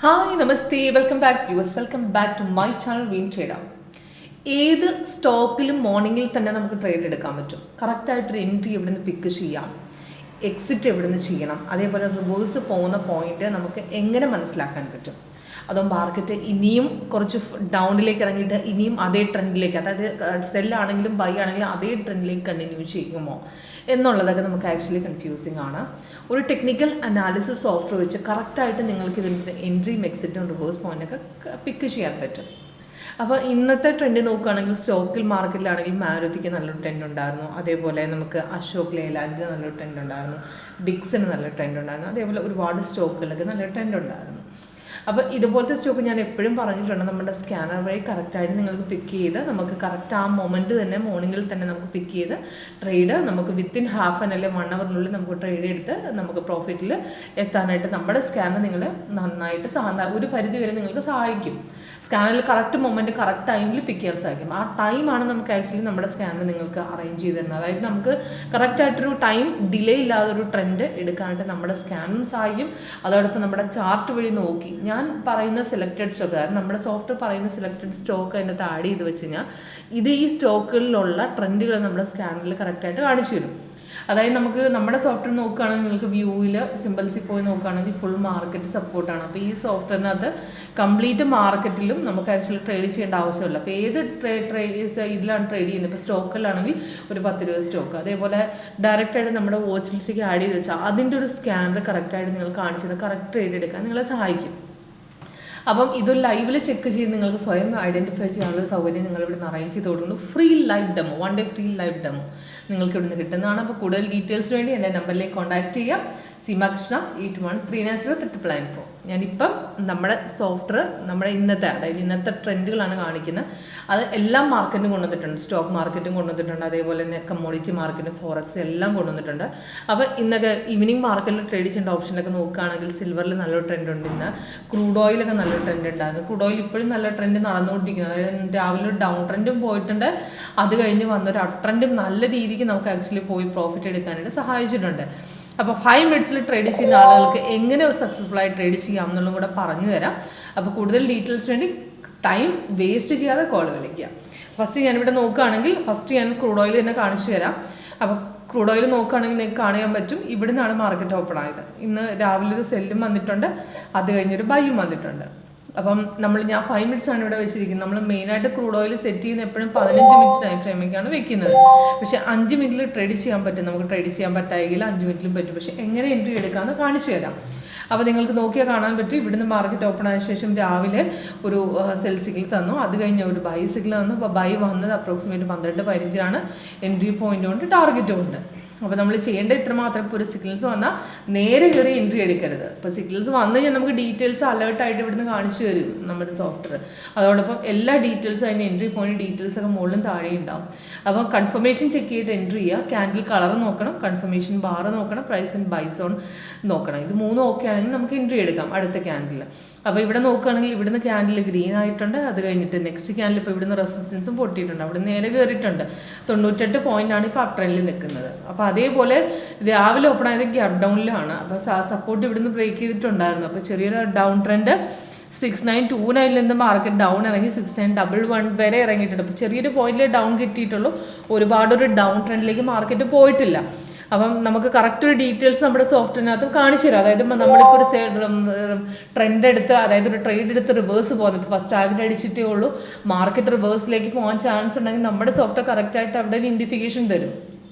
Hi, Namaste, welcome back viewers, welcome back to my channel WinTrader. ഏത് സ്റ്റോക്കിലും മോർണിംഗിൽ തന്നെ നമുക്ക് ട്രേഡ് എടുക്കാൻ പറ്റും. കറക്റ്റായിട്ടൊരു എൻട്രി എവിടെ നിന്ന് പിക്ക് ചെയ്യാം, എക്സിറ്റ് എവിടെ നിന്ന് ചെയ്യണം, അതേപോലെ റിവേഴ്സ് പോകുന്ന പോയിന്റ് നമുക്ക് എങ്ങനെ മനസ്സിലാക്കാൻ പറ്റും. അതോ മാർക്കറ്റ് ഇനിയും കുറച്ച് ഡൗണിലേക്ക് ഇറങ്ങിയിട്ട് ഇനിയും അതേ ട്രെൻഡിലേക്ക്, അതായത് സെല്ലാണെങ്കിലും ബൈ ആണെങ്കിലും അതേ ട്രെൻഡിലേക്ക് കണ്ടിന്യൂ ചെയ്യുമോ എന്നുള്ളതൊക്കെ നമുക്ക് ആക്ച്വലി കൺഫ്യൂസിങ് ആണ്. ഒരു ടെക്നിക്കൽ അനാലിസിസ് സോഫ്റ്റ്വെയർ വെച്ച് കറക്റ്റായിട്ട് നിങ്ങൾക്ക് ഇതിൻ്റെ എൻട്രിയും എക്സിറ്റും റിവേഴ്സ് പോയിൻ്റൊക്കെ പിക്ക് ചെയ്യാൻ പറ്റും. അപ്പോൾ ഇന്നത്തെ ട്രെൻഡ് നോക്കുകയാണെങ്കിൽ സ്റ്റോക്കിൽ മാർക്കറ്റിലാണെങ്കിൽ മാരുതിക്ക് നല്ലൊരു ട്രെൻഡ് ഉണ്ടായിരുന്നു, അതേപോലെ നമുക്ക് അശോക് ലേലാൻഡിന് നല്ലൊരു ട്രെൻഡ് ഉണ്ടായിരുന്നു, ഡിക്സിന് നല്ലൊരു ട്രെൻഡ് ഉണ്ടായിരുന്നു, അതേപോലെ ഒരുപാട് സ്റ്റോക്കുകളൊക്കെ നല്ലൊരു ട്രെൻഡ് ഉണ്ടായിരുന്നു. അപ്പോൾ ഇതുപോലത്തെ സ്റ്റോക്ക് ഞാൻ എപ്പോഴും പറഞ്ഞിട്ടുണ്ട്, നമ്മുടെ സ്കാനർ വഴി കറക്റ്റായിട്ട് നിങ്ങൾക്ക് പിക്ക് ചെയ്ത് നമുക്ക് കറക്റ്റ് ആ മൊമെൻറ്റ് തന്നെ മോർണിംഗിൽ തന്നെ നമുക്ക് പിക്ക് ചെയ്ത് ട്രേഡ് നമുക്ക് വിത്തിൻ ഹാഫ് ആൻ അല്ലെങ്കിൽ 1 അവറിനുള്ളിൽ നമുക്ക് ട്രേഡ് എടുത്ത് നമുക്ക് പ്രോഫിറ്റിൽ എത്താനായിട്ട് നമ്മുടെ സ്കാനർ നിങ്ങൾ നന്നായിട്ട് ഒരു പരിധി വരെ നിങ്ങൾക്ക് സഹായിക്കും. സ്കാനറിൽ കറക്റ്റ് മൊമെൻറ്റ് കറക്റ്റ് ടൈമിൽ പിക്ക് ചെയ്യാൻ സാധിക്കും. ആ ടൈമാണ് നമുക്ക് ആക്ച്വലി നമ്മുടെ സ്കാനർ നിങ്ങൾക്ക് അറേഞ്ച് ചെയ്ത് തരുന്നത്. അതായത് നമുക്ക് കറക്റ്റായിട്ടൊരു ടൈം ഡിലേ ഇല്ലാതൊരു ട്രെൻഡ് എടുക്കാനായിട്ട് നമ്മുടെ സ്കാനും സഹായിക്കും. അതോടൊപ്പം നമ്മുടെ ചാർട്ട് വഴി നോക്കി ഞാൻ പറയുന്ന സെലക്റ്റഡ് സ്റ്റോക്ക്, അതായത് നമ്മുടെ സോഫ്റ്റ്വെയർ പറയുന്ന സെലക്റ്റഡ് സ്റ്റോക്ക് അതിനകത്ത് ആഡ് ചെയ്ത് വെച്ച് കഴിഞ്ഞാൽ ഇത് ഈ സ്റ്റോക്കുകളിലുള്ള ട്രെൻഡുകൾ നമ്മുടെ സ്കാനറിൽ കറക്റ്റായിട്ട് കാണിച്ചു തരും. അതായത് നമുക്ക് നമ്മുടെ സോഫ്റ്റ്വെയർ നോക്കുകയാണെങ്കിൽ നിങ്ങൾക്ക് വ്യൂവിൽ സിമ്പിൾസിൽ പോയി നോക്കുകയാണെങ്കിൽ ഫുൾ മാർക്കറ്റ് സപ്പോർട്ടാണ്. അപ്പോൾ ഈ സോഫ്റ്റ്വെയറിനകത്ത് കംപ്ലീറ്റ് മാർക്കറ്റിലും നമുക്ക് ആക്ച്വലി ട്രേഡ് ചെയ്യേണ്ട ആവശ്യമില്ല. അപ്പോൾ ഏത് ഇതിലാണ് ട്രേഡ് ചെയ്യുന്നത്, ഇപ്പോൾ സ്റ്റോക്കുകളാണെങ്കിൽ ഒരു 10-20 സ്റ്റോക്ക്, അതേപോലെ ഡയറക്റ്റായിട്ട് നമ്മുടെ വാച്ച് ലിസ്റ്റിലേക്ക് ആഡ് ചെയ്ത് വെച്ചാൽ അതിൻ്റെ ഒരു സ്കാനർ കറക്റ്റായിട്ട് നിങ്ങൾ കാണിച്ചത് കറക്റ്റ് ട്രേഡ് എടുക്കാൻ നിങ്ങളെ സഹായിക്കും. അപ്പം ഇതൊരു ലൈവിൽ ചെക്ക് ചെയ്ത് നിങ്ങൾക്ക് സ്വയം ഐഡൻറ്റിഫൈ ചെയ്യാനുള്ള സൗകര്യം നിങ്ങൾ ഇവിടെ നിന്ന് അറേഞ്ച് ചെയ്ത് കൊടുക്കുന്നു. Free live demo, 1 day free live demo നിങ്ങൾക്ക് ഇവിടെ നിന്ന് കിട്ടുന്നതാണ്. അപ്പോൾ കൂടുതൽ ഡീറ്റെയിൽസിന് വേണ്ടി എൻ്റെ നമ്പറിലേക്ക് കോൺടാക്ട് ചെയ്യുക. Seema Krishna 81390394. ഞാനിപ്പം നമ്മുടെ സോഫ്റ്റ്വെയർ നമ്മുടെ അതായത് ഇന്നത്തെ ട്രെൻഡുകളാണ് കാണിക്കുന്നത്. അത് എല്ലാ മാർക്കറ്റും കൊണ്ടുവന്നിട്ടുണ്ട്, സ്റ്റോക്ക് മാർക്കറ്റും കൊണ്ടുവന്നിട്ടുണ്ട്, അതേപോലെ തന്നെ കമ്മോഡിറ്റി മാർക്കറ്റും ഫോറക്സ് എല്ലാം കൊണ്ടുവന്നിട്ടുണ്ട്. അപ്പോൾ ഇന്നൊക്കെ ഈവനിങ് മാർക്കറ്റിൽ ട്രേഡ് ചെയ്യേണ്ട ഓപ്ഷനൊക്കെ നോക്കുകയാണെങ്കിൽ സിൽവറിൽ നല്ലൊരു ട്രെൻഡ് ഉണ്ട്. ഇന്ന് ക്രൂഡ് ഓയിലൊക്കെ നല്ലൊരു ട്രെൻഡ് ഉണ്ടായിരുന്നു. ക്രൂഡ് ഓയിൽ ഇപ്പോഴും നല്ല ട്രെൻഡ് നടന്നുകൊണ്ടിരിക്കുന്നത്. അതായത് രാവിലെ ഒരു ഡൗൺ ട്രെൻഡും പോയിട്ടുണ്ട്, അത് കഴിഞ്ഞ് വന്നൊരു അപ് ട്രെൻഡും നല്ല രീതിക്ക് നമുക്ക് ആക്ച്വലി പോയി പ്രോഫിറ്റ് എടുക്കാനായിട്ട് സഹായിച്ചിട്ടുണ്ട്. അപ്പോൾ 5 മിനിറ്റ്സിൽ ട്രേഡ് ചെയ്യുന്ന ആളുകൾക്ക് എങ്ങനെ ഒരു സക്സസ്ഫുള്ളായി ട്രേഡ് ചെയ്യാം എന്നുള്ളതും കൂടെ പറഞ്ഞു തരാം. അപ്പോൾ കൂടുതൽ ഡീറ്റെയിൽസിന് വേണ്ടി ടൈം വേസ്റ്റ് ചെയ്യാതെ കോൾ വിളിക്കുക. ഫസ്റ്റ് ഞാനിവിടെ നോക്കുകയാണെങ്കിൽ ഞാൻ ക്രൂഡ് ഓയിൽ തന്നെ കാണിച്ചു തരാം. അപ്പോൾ ക്രൂഡ് ഓയിൽ നോക്കുകയാണെങ്കിൽ നിങ്ങൾക്ക് കാണാൻ പറ്റും, ഇവിടെ നിന്നാണ് മാർക്കറ്റ് ഓപ്പൺ ആയത്. ഇന്ന് രാവിലെ ഒരു സെല്ലും വന്നിട്ടുണ്ട്, അത് കഴിഞ്ഞൊരു ബൈയും വന്നിട്ടുണ്ട്. അപ്പം ഞാൻ 5 മിനിറ്റ്സ് ആണ് ഇവിടെ വെച്ചിരിക്കുന്നത്. നമ്മൾ മെയിനായിട്ട് ക്രൂഡ് ഓയിൽ സെറ്റ് ചെയ്യുന്ന എപ്പോഴും 15 മിനിറ്റ് ടൈം ഫ്രെയിമൊക്കെയാണ് വെക്കുന്നത്. പക്ഷേ 5 മിനിറ്റിൽ ട്രേഡ് ചെയ്യാൻ പറ്റും. നമുക്ക് ട്രേഡ് ചെയ്യാൻ പറ്റായെങ്കിൽ 5 മിനിറ്റിലും പറ്റും. പക്ഷേ എങ്ങനെ എൻട്രി എടുക്കാമെന്ന് കാണിച്ചു തരാം. അപ്പോൾ നിങ്ങൾക്ക് നോക്കിയാൽ കാണാൻ പറ്റും, ഇവിടുന്ന് മാർക്കറ്റ് ഓപ്പൺ ആയ ശേഷം രാവിലെ ഒരു സെൽ സിഗ്നൽ തന്നു, അത് കഴിഞ്ഞ് ഒരു ബൈ സിഗ്നൽ തന്നു. അപ്പോൾ ബൈ വന്നത് അപ്രോക്സിമേറ്റ് 12:15 എൻട്രി പോയിന്റ് കൊണ്ട് ടാർഗറ്റും ഉണ്ട്. അപ്പോൾ നമ്മൾ ചെയ്യേണ്ട ഇത്ര മാത്രം. ഇപ്പോൾ ഒരു സിഗ്നൽസ് വന്നാൽ നേരെ കയറി എൻട്രി എടുക്കരുത്. ഇപ്പോൾ സിഗ്നൽസ് വന്നു കഴിഞ്ഞാൽ നമുക്ക് ഡീറ്റെയിൽസ് അലേർട്ടായിട്ട് ഇവിടുന്ന് കാണിച്ചു തരും നമ്മുടെ സോഫ്റ്റ്വെയർ. അതോടൊപ്പം എല്ലാ ഡീറ്റെയിൽസും അതിൻ്റെ എൻട്രി പോയിന്റ് ഡീറ്റെയിൽസ് ഒക്കെ മുകളിലും താഴെയും ഉണ്ടാവും. അപ്പം കൺഫർമേഷൻ ചെക്ക് ചെയ്തിട്ട് എൻട്രി ചെയ്യുക. ക്യാൻഡിൽ കളർ നോക്കണം, കൺഫർമേഷൻ ബാർ നോക്കണം, പ്രൈസ് ആൻഡ് ബൈ സോൺ നോക്കണം. ഇത് 3 ഓക്കെ ആണെങ്കിൽ നമുക്ക് എൻട്രി എടുക്കാം അടുത്ത ക്യാൻഡിൽ. അപ്പോൾ ഇവിടെ നോക്കുകയാണെങ്കിൽ ഇവിടുന്ന് ക്യാൻഡിൽ ഗ്രീൻ ആയിട്ടുണ്ട്, അത് കഴിഞ്ഞിട്ട് നെക്സ്റ്റ് ക്യാൻഡിൽ ഇപ്പോൾ ഇവിടുന്ന് റെസിസ്റ്റൻസും പൊട്ടിയിട്ടുണ്ട്, അവിടെ നേരെ കയറിയിട്ടുണ്ട്. 98 പോയിൻ്റാണ് ഇപ്പോൾ അപ് ട്രെൻഡിൽ നിൽക്കുന്നത്. അപ്പോൾ അതേപോലെ രാവിലെ ഓപ്പൺ ആയത് ഗ്യാപ് ഡൗണിലാണ്. അപ്പോൾ സപ്പോർട്ട് ഇവിടുന്ന് ബ്രേക്ക് ചെയ്തിട്ടുണ്ടായിരുന്നു. അപ്പോൾ ചെറിയൊരു ഡൗൺ ട്രെൻഡ് 6929 നിന്ന് മാർക്കറ്റ് ഡൗൺ ഇറങ്ങി 6911 വരെ ഇറങ്ങിയിട്ടുണ്ട്. അപ്പോൾ ചെറിയൊരു പോയിന്റിൽ ഡൗൺ കിട്ടിയിട്ടുള്ളൂ, ഒരുപാടൊരു ഡൗൺ ട്രെൻഡിലേക്ക് മാർക്കറ്റ് പോയിട്ടില്ല. അപ്പം നമുക്ക് കറക്റ്റ് ഒരു ഡീറ്റെയിൽസ് നമ്മുടെ സോഫ്റ്റ്വെയറിനകത്ത് കാണിച്ചു തരാം. അതായത് നമ്മളിപ്പോൾ ഒരു ട്രെൻഡ് എടുത്ത്, അതായത് ഒരു ട്രേഡ് എടുത്ത് റിവേഴ്സ് പോകുന്നത്, ഇപ്പോൾ ഫസ്റ്റ് ടാർഗറ്റ് അടിച്ചിട്ടേ ഉള്ളൂ, മാർക്കറ്റ് റിവേഴ്സിലേക്ക് പോകാൻ ചാൻസ് ഉണ്ടെങ്കിൽ നമ്മുടെ സോഫ്റ്റ്വെയർ കറക്റ്റായിട്ട് അവിടെ ഒരു ഇൻഡിഫിക്കേഷൻ തരും.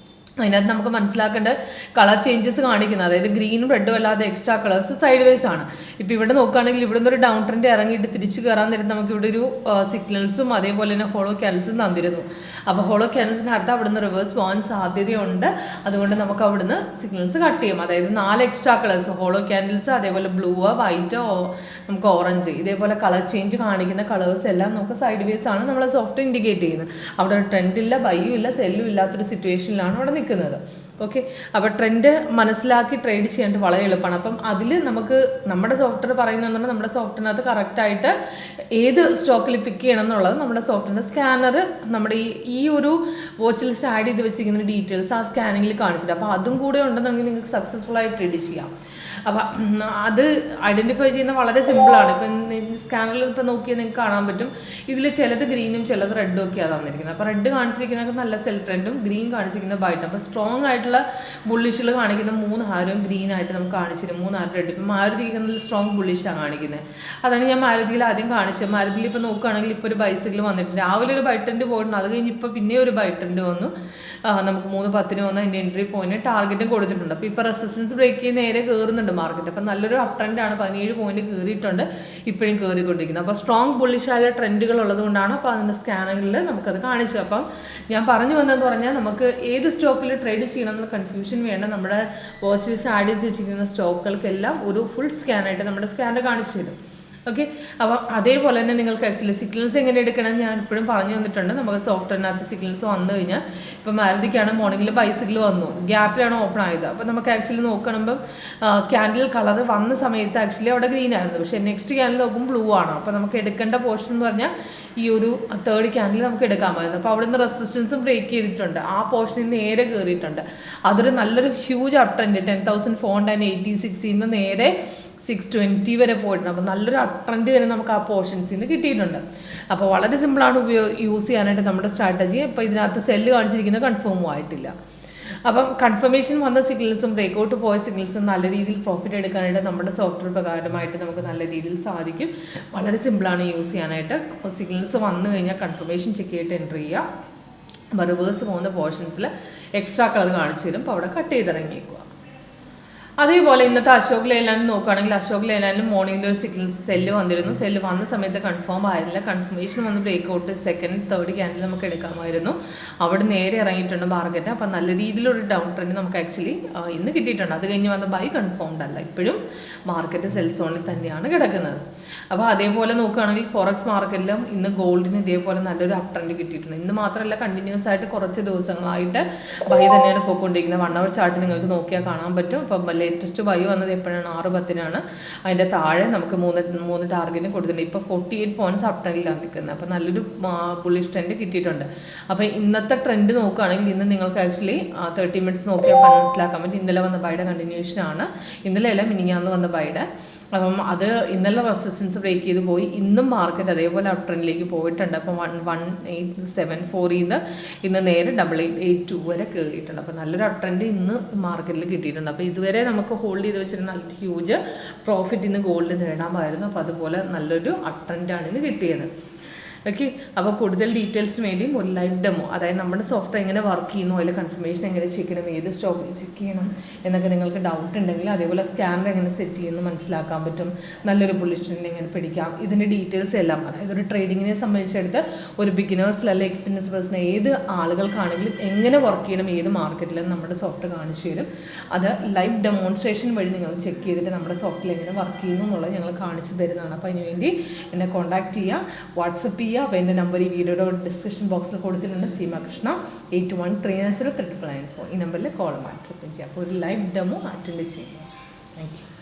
അതിനകത്ത് നമുക്ക് മനസ്സിലാക്കേണ്ട കളർ ചേഞ്ചസ് കാണിക്കുന്നത്, അതായത് ഗ്രീനും റെഡും അല്ലാതെ എക്സ്ട്രാ കളേഴ്സ് സൈഡ് വേസ് ആണ്. ഇപ്പോൾ ഇവിടെ നോക്കുകയാണെങ്കിൽ ഇവിടെ നിന്നൊരു ഡൗൺ ട്രെൻഡ് ഇറങ്ങിയിട്ട് തിരിച്ച് കയറാൻ നേരം നമുക്ക് ഇവിടെ ഒരു സിഗ്നൽസും അതേപോലെ തന്നെ ഹോളോ ക്യാൻഡിൽസും തന്നിരുന്നു. അപ്പോൾ ഹോളോ ക്യാൻഡിൽസിനകത്ത് അവിടെ നിന്ന് റിവേഴ്സ് പോകാൻ സാധ്യതയുണ്ട്. അതുകൊണ്ട് നമുക്ക് അവിടുന്ന് സിഗ്നൽസ് കട്ട് ചെയ്യും. അതായത് 4 എക്സ്ട്രാ കളേഴ്സ്, ഹോളോ ക്യാൻഡിൽസ്, അതേപോലെ ബ്ലൂ, വൈറ്റ്, നമുക്ക് ഓറഞ്ച്, ഇതേപോലെ കളർ ചേഞ്ച് കാണിക്കുന്ന കളേഴ്സ് എല്ലാം നമുക്ക് സൈഡ് വേസ് ആണ് നമ്മളെ സോഫ്റ്റ്വെയർ ഇൻഡിക്കേറ്റ് ചെയ്യുന്നത്. അവിടെ ഒരു ട്രെൻഡില്ല, ബൈയും ഇല്ല, സെല്ലും ഇല്ലാത്തൊരു സിറ്റുവേഷനിലാണ് അവിടെ നിൽക്കുന്നത്. ഓക്കെ, അപ്പോൾ ട്രെൻഡ് മനസ്സിലാക്കി ട്രേഡ് ചെയ്യാനായിട്ട് വളരെ എളുപ്പമാണ്. അപ്പം അതിൽ നമുക്ക് നമ്മുടെ സോഫ്റ്റ്വെയർ പറയുന്നതെന്ന് നമ്മുടെ സോഫ്റ്റ്വെയറിനകത്ത് കറക്റ്റായിട്ട് ഏത് സ്റ്റോക്കിൽ പിക്ക് ചെയ്യണം എന്നുള്ളത് നമ്മുടെ സോഫ്റ്റ്വെയറിൻ്റെ സ്കാനർ നമ്മുടെ ഈ ഒരു വാച്ച് ലിസ്റ്റ് ആഡ് ചെയ്ത് വെച്ചിരിക്കുന്ന ഡീറ്റെയിൽസ് ആ സ്കാനിങ്ങിൽ കാണിച്ചിട്ട്, അപ്പോൾ അതും കൂടെ ഉണ്ടെന്നുണ്ടെങ്കിൽ നിങ്ങൾക്ക് സക്സസ്ഫുൾ ആയിട്ട് ട്രേഡ് ചെയ്യാം. അപ്പം അത് ഐഡൻറ്റിഫൈ ചെയ്യുന്നത് വളരെ സിമ്പിളാണ്. ഇപ്പം സ്കാനറിൽ ഇപ്പോൾ നോക്കിയാൽ നിങ്ങൾക്ക് കാണാൻ പറ്റും, ഇതിൽ ചിലത് ഗ്രീനും ചിലത് റെഡും ഒക്കെയാണ് തന്നിരിക്കുന്നത്. അപ്പോൾ റെഡ് കാണിച്ചിരിക്കുന്നതൊക്കെ നല്ല സെൽ ട്രെൻഡും ഗ്രീൻ കാണിച്ചിരിക്കുന്ന ബൈറ്റും. അപ്പോൾ സ്ട്രോങ് ആയിട്ടുള്ള ബുള്ളിഷുകൾ കാണിക്കുന്ന 3 ഹാരവും ഗ്രീൻ ആയിട്ട് നമുക്ക് കാണിച്ചിരുന്നു, 3 ഹാരം റെഡ്. ഇപ്പം മാരുതിക്ക് നല്ല സ്ട്രോങ് ബുള്ളിഷാണ് കാണിക്കുന്നത്. അതാണ് ഞാൻ മാരുതിയിൽ ആദ്യം കാണിച്ചത്. മാരുതിയിൽ ഇപ്പോൾ നോക്കുകയാണെങ്കിൽ ഇപ്പോൾ ഒരു ബൈസിക്കിൾ വന്നിട്ടുണ്ട്, രാവിലെ ഒരു ബൈറ്റൻഡ് പോയിട്ടുണ്ട്, അത് കഴിഞ്ഞ് ഇപ്പോൾ പിന്നെ ഒരു ബൈറ്റൻഡ് വന്നു. നമുക്ക് 3:10 വന്ന് അതിൻ്റെ എൻട്രി പോയിന്റ് ടാർഗറ്റും കൊടുത്തിട്ടുണ്ട്. അപ്പോൾ ഇപ്പോൾ റെസിസ്റ്റൻസ് ബ്രേക്ക് ചെയ്ത് നേരെ കയറുന്നുണ്ട് മാർക്കറ്റ്. അപ്പോൾ നല്ലൊരു അപ് ട്രെൻഡാണ്, 17 പോയിന്റ് കയറിയിട്ടുണ്ട്, ഇപ്പോഴും കയറിക്കൊണ്ടിരിക്കുന്നത്. അപ്പോൾ സ്ട്രോങ് ബുള്ളിഷായ ട്രെൻഡുകൾ ഉള്ളതുകൊണ്ടാണ് അപ്പോൾ അതിൻ്റെ സ്കാനറിൽ നമുക്കത് കാണിച്ചു. അപ്പം ഞാൻ പറഞ്ഞു വന്നതെന്ന് പറഞ്ഞാൽ നമുക്ക് ഏത് സ്റ്റോക്കിൽ ട്രേഡ് ചെയ്യണം എന്നുള്ള കൺഫ്യൂഷൻ വേണ്ട. നമ്മുടെ വാച്ച് ലിസ്റ്റ് ആഡ് ചെയ്ത് വെച്ചിരിക്കുന്ന സ്റ്റോക്കുകൾക്കെല്ലാം ഒരു ഫുൾ സ്കാനായിട്ട് നമ്മുടെ സ്കാനർ കാണിച്ചു തരും. ഓക്കെ, അപ്പോൾ അതേപോലെ തന്നെ നിങ്ങൾക്ക് ആക്ച്വലി സിഗ്നൽസ് എങ്ങനെ എടുക്കണം ഞാൻ ഇപ്പോഴും പറഞ്ഞു തന്നിട്ടുണ്ട്. നമുക്ക് സോഫ്റ്റ്വെയറിനകത്ത് സിഗ്നൽസ് വന്നു കഴിഞ്ഞാൽ ഇപ്പോൾ മാരുതിക്കാണ് മോർണിംഗിൽ ബൈസിക്കിൾ വന്നു, ഗ്യാപ്പിലാണ് ഓപ്പൺ ആയത്. അപ്പോൾ നമുക്ക് ആക്ച്വലി നോക്കണമ്പം ക്യാൻഡിൽ കളർ വന്ന സമയത്ത് ആക്ച്വലി അവിടെ ഗ്രീൻ ആയിരുന്നു, പക്ഷേ നെക്സ്റ്റ് ക്യാൻഡിൽ നോക്കുമ്പോൾ ബ്ലൂ ആണ്. അപ്പോൾ നമുക്ക് എടുക്കേണ്ട പോർഷൻ എന്ന് പറഞ്ഞാൽ ഈ ഒരു 3rd ക്യാൻഡിൽ നമുക്ക് എടുക്കാമായിരുന്നു. അപ്പോൾ അവിടെ നിന്ന് റെസിസ്റ്റൻസും ബ്രേക്ക് ചെയ്തിട്ടുണ്ട്, ആ പോർഷനിൽ നേരെ കയറിയിട്ടുണ്ട്. അതൊരു നല്ലൊരു ഹ്യൂജ് അപ് ട്രെൻഡ് 10,486 നേരെ 620 വരെ പോയിട്ടുണ്ട്. അപ്പോൾ നല്ലൊരു അപ് ട്രെൻഡ് വരെ നമുക്ക് ആ പോർഷൻസിൽ നിന്ന് കിട്ടിയിട്ടുണ്ട്. അപ്പോൾ വളരെ സിമ്പിളാണ് യൂസ് ചെയ്യാനായിട്ട് നമ്മുടെ സ്ട്രാറ്റജി. അപ്പോൾ ഇതിനകത്ത് സെല്ല് കാണിച്ചിരിക്കുന്നത് കൺഫേമും ആയിട്ടില്ല. അപ്പം കൺഫർമേഷൻ വന്ന സിഗ്നൽസും ബ്രേക്കൗട്ട് പോയ സിഗ്നൽസും നല്ല രീതിയിൽ പ്രോഫിറ്റ് എടുക്കാനായിട്ട് നമ്മുടെ സോഫ്റ്റ്വെയർ പ്രകാരമായിട്ട് നമുക്ക് നല്ല രീതിയിൽ സാധിക്കും. വളരെ സിമ്പിളാണ് യൂസ് ചെയ്യാനായിട്ട്. സിഗ്നൽസ് വന്നു കഴിഞ്ഞാൽ കൺഫർമേഷൻ ചെക്ക് ചെയ്തിട്ട് എൻ്റർ ചെയ്യുക. അപ്പോൾ റിവേഴ്സ് പോകുന്ന പോർഷൻസിൽ എക്സ്ട്രാ കളർ കാണിച്ചു തരും, അപ്പോൾ അവിടെ കട്ട് ചെയ്തിറങ്ങിയേക്കുക. അതേപോലെ ഇന്നത്തെ അശോക് ലേലാൻഡ് നോക്കുകയാണെങ്കിൽ അശോക് ലേലാൻഡിൽ മോർണിംഗിൽ ഒരു സിഗ്നൽസ് സെല്ല് വന്നിരുന്നു. സെല്ല് വന്ന സമയത്ത് കൺഫേം ആയിരുന്നില്ല, കൺഫർമേഷൻ വന്ന് ബ്രേക്കൗട്ട് 2nd 3rd ക്യാൻഡിൽ നമുക്ക് എടുക്കാമായിരുന്നു. അവിടെ നേരെ ഇറങ്ങിയിട്ടുണ്ട് മാർക്കറ്റ്. അപ്പം നല്ല രീതിയിലൊരു ഡൗൺ ട്രെൻഡ് നമുക്ക് ആക്ച്വലി ഇന്ന് കിട്ടിയിട്ടുണ്ട്. അത് കഴിഞ്ഞ് വന്ന ബൈ കൺഫേംഡ് അല്ല, ഇപ്പോഴും മാർക്കറ്റ് സെൽ സോണിൽ തന്നെയാണ് കിടക്കുന്നത്. അപ്പോൾ അതേപോലെ നോക്കുകയാണെങ്കിൽ ഫോറക്സ് മാർക്കറ്റിലും ഇന്ന് ഗോൾഡിന് ഇതേപോലെ നല്ലൊരു അപ് ട്രെൻഡ് കിട്ടിയിട്ടുണ്ട്. ഇന്ന് മാത്രമല്ല, കണ്ടിന്യൂസ് ആയിട്ട് കുറച്ച് ദിവസങ്ങളായിട്ട് ബൈ തന്നെയാണ് പോയിക്കൊണ്ടിരിക്കുന്നത്. 1 hour ചാർട്ട് നിങ്ങൾക്ക് നോക്കിയാൽ കാണാൻ പറ്റും. അപ്പം ലേറ്റസ്റ്റ് ബൈ വന്നത് എപ്പോഴാണ് 6:10 അതിൻ്റെ താഴെ നമുക്ക് 3 ടാർഗറ്റിന് കൊടുത്തിട്ടുണ്ട്. ഇപ്പോൾ 48 പോയിന്റ്സ് അപ് ട്രെൻഡിലാണ് നിൽക്കുന്നത്. അപ്പോൾ നല്ലൊരു ബുള്ളിഷ് ട്രെൻഡ് കിട്ടിയിട്ടുണ്ട്. അപ്പോൾ ഇന്നത്തെ ട്രെൻഡ് നോക്കുകയാണെങ്കിൽ ഇന്ന് നിങ്ങൾക്ക് ആക്ച്വലി 30 മിനിറ്റ്സ് നോക്കിയാൽ മനസ്സിലാക്കാൻ പറ്റും. ഇന്നലെ വന്ന ബൈയുടെ കണ്ടിന്യൂഷനാണ്, ഇന്നലെ അല്ല മിനിഞ്ഞാന്ന് വന്ന ബൈയുടെ. അപ്പം അത് ഇന്നലെ റെസിസ്റ്റൻസ് ബ്രേക്ക് ചെയ്ത് പോയി. ഇന്നും മാർക്കറ്റ് അതേപോലെ അപ് ട്രെൻഡിലേക്ക് പോയിട്ടുണ്ട്. അപ്പം 1874 ഇന്ന് നേരെ 8882 വരെ കയറിയിട്ടുണ്ട്. അപ്പോൾ നല്ലൊരു അപ് ട്രെൻഡ് ഇന്ന് മാർക്കറ്റിൽ കിട്ടിയിട്ടുണ്ട്. അപ്പോൾ ഇതുവരെ നമുക്ക് ഹോൾഡ് ചെയ്ത് വെച്ചിരുന്ന നല്ലൊരു ഹ്യൂജ് പ്രോഫിറ്റ് ഇന്ന് ഗോൾഡ് നേടാമായിരുന്നു. അപ്പോൾ അതുപോലെ നല്ലൊരു അപ് ട്രെൻഡാണ് ഇന്ന് കിട്ടിയത്. ഓക്കെ, അപ്പോൾ കൂടുതൽ ഡീറ്റെയിൽസിന് വേണ്ടിയും ഒരു ലൈവ് ഡെമോ, അതായത് നമ്മുടെ സോഫ്റ്റ്വെയർ എങ്ങനെ വർക്ക് ചെയ്യുന്നു, അതിൽ കൺഫർമേഷൻ എങ്ങനെ ചെക്ക് ചെയ്യണം, ഏത് സ്റ്റോക്കിൽ ചെക്ക് ചെയ്യണം എന്നൊക്കെ നിങ്ങൾക്ക് ഡൗട്ട് ഉണ്ടെങ്കിൽ, അതേപോലെ സ്കാനർ എങ്ങനെ സെറ്റ് ചെയ്യുന്നു മനസ്സിലാക്കാൻ പറ്റും, നല്ലൊരു ബുള്ളിഷ് ട്രെൻഡ് എങ്ങനെ പിടിക്കാം, ഇതിൻ്റെ ഡീറ്റെയിൽസ് എല്ലാം, അതായത് ഒരു ട്രേഡിങ്ങിനെ സംബന്ധിച്ചെടുത്ത് ഒരു ബിഗിനേഴ്സിൽ അല്ലെങ്കിൽ എക്സ്പീരിയൻസ് പേഴ്സൺ ഏത് ആളുകൾക്കാണെങ്കിലും എങ്ങനെ വർക്ക് ചെയ്യണം, ഏത് മാർക്കറ്റിലും നമ്മുടെ സോഫ്റ്റ്വെയർ കാണിച്ചു തരും. അത് ലൈവ് ഡെമോൺസ്ട്രേഷൻ വഴി നിങ്ങൾ ചെക്ക് ചെയ്തിട്ട് നമ്മുടെ സോഫ്റ്റ്വെയർ എങ്ങനെ വർക്ക് ചെയ്യുന്നു എന്നുള്ളത് ഞങ്ങൾ കാണിച്ചു തരുന്നതാണ്. അപ്പോൾ അതിനുവേണ്ടി എന്നെ കോൺടാക്ട് ചെയ്യുക, വാട്സപ്പ് ചെയ്യുക. അപ്പോൾ എൻ്റെ നമ്പർ ഈ വീഡിയോയുടെ ഡിസ്ക്രിപ്ഷൻ ബോക്സിൽ കൊടുത്തിട്ടുണ്ട്, Seema Krishna 81390394. ഈ നമ്പറിൽ കോൾ വാട്സപ്പ് ചെയ്യുക. അപ്പോൾ ഒരു ലൈവ് ഡെമോ അറ്റൻഡ് ചെയ്യുക. Thank you.